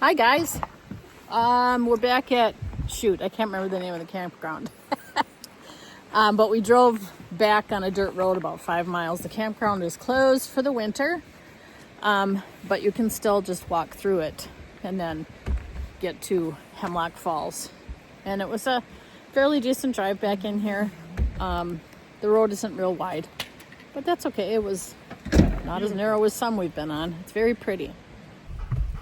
Hi guys. We're back at, shoot, I can't remember the name of the campground. But we drove back on a dirt road about 5 miles. The campground is closed for the winter, but you can still just walk through it and then get to Hemlock Falls. And it was a fairly decent drive back in here. The road isn't real wide, but that's okay. It was not as narrow as some we've been on. It's very pretty.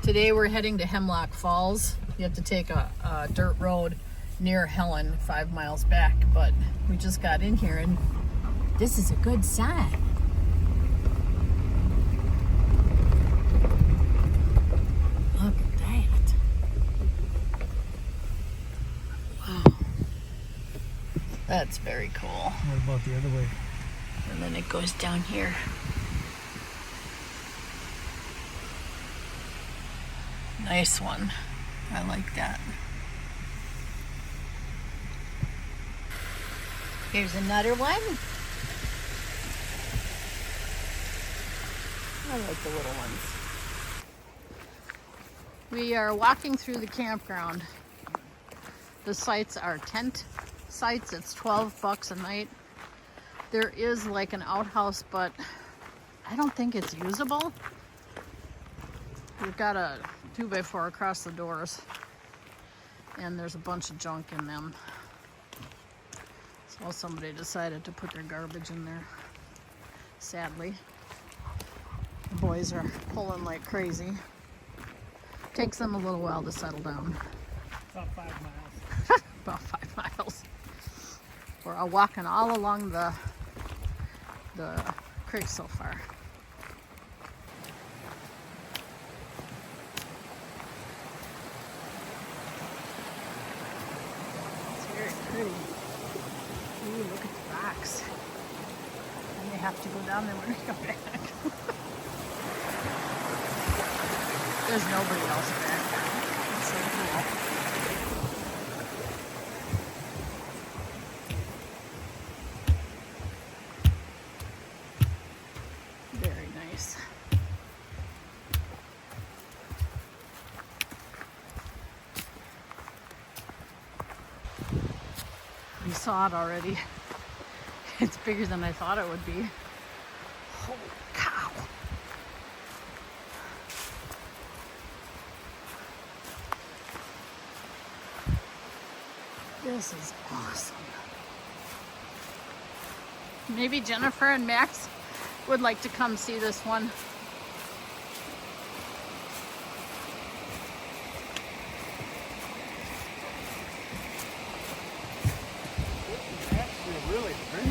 Today we're heading to Hemlock Falls. You have to take a dirt road near Helen 5 miles back, but we just got in here and this is a good sign. Look at that. Wow. That's very cool. What about the other way? And then it goes down here. Nice one. I like that. Here's another one. I like the little ones. We are walking through the campground. The sites are tent sites. It's $12 a night. There is like an outhouse, but I don't think it's usable. We've got a 2x4 across the doors, and there's a bunch of junk in them. So somebody decided to put their garbage in there, sadly. The boys are pulling like crazy. Takes them a little while to settle down. About 5 miles. About 5 miles. We're walking all along the creek so far. Pretty. Ooh, look at the rocks. And they have to go down there when we come back. There's nobody else back there. It's so cool. Very nice. You saw it already. It's bigger than I thought it would be. Holy cow. This is awesome. Maybe Jennifer and Max would like to come see this one.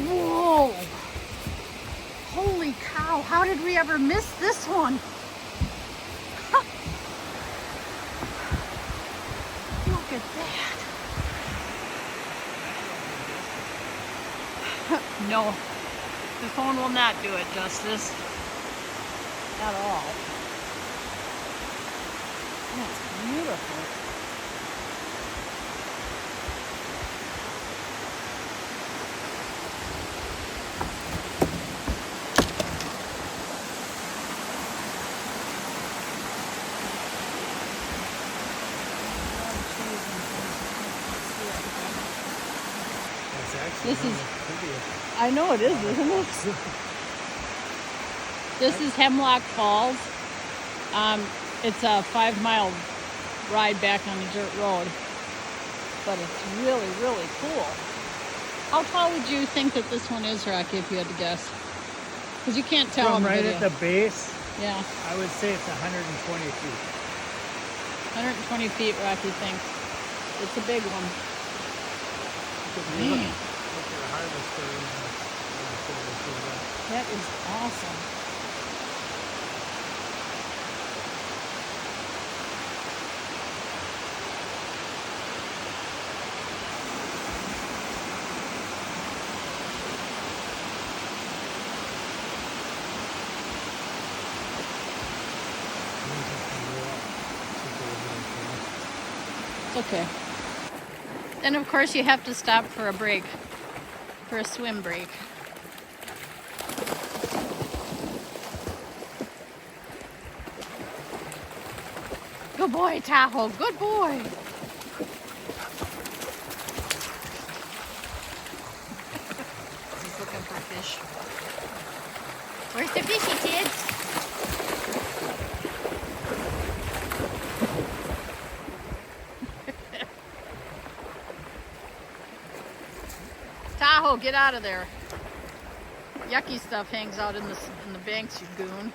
Whoa! Holy cow, how did we ever miss this one? Look at that. No, the phone will not do it justice at all. That's beautiful. This is, I know it is, isn't it? This is Hemlock Falls. It's a 5-mile ride back on the dirt road, but it's really, really cool. How tall would you think that this one is, Rocky, if you had to guess? Because you can't tell. From right at the base, yeah, I would say it's 120 feet. 120 feet, Rocky thinks. It's a big one. Man. That is awesome. It's okay. Then of course you have to stop for a break, for a swim break. Good boy, Tahoe. Good boy. He's looking for fish. Where's the fishy kids? Tahoe, get out of there. Yucky stuff hangs out in the banks, you goon.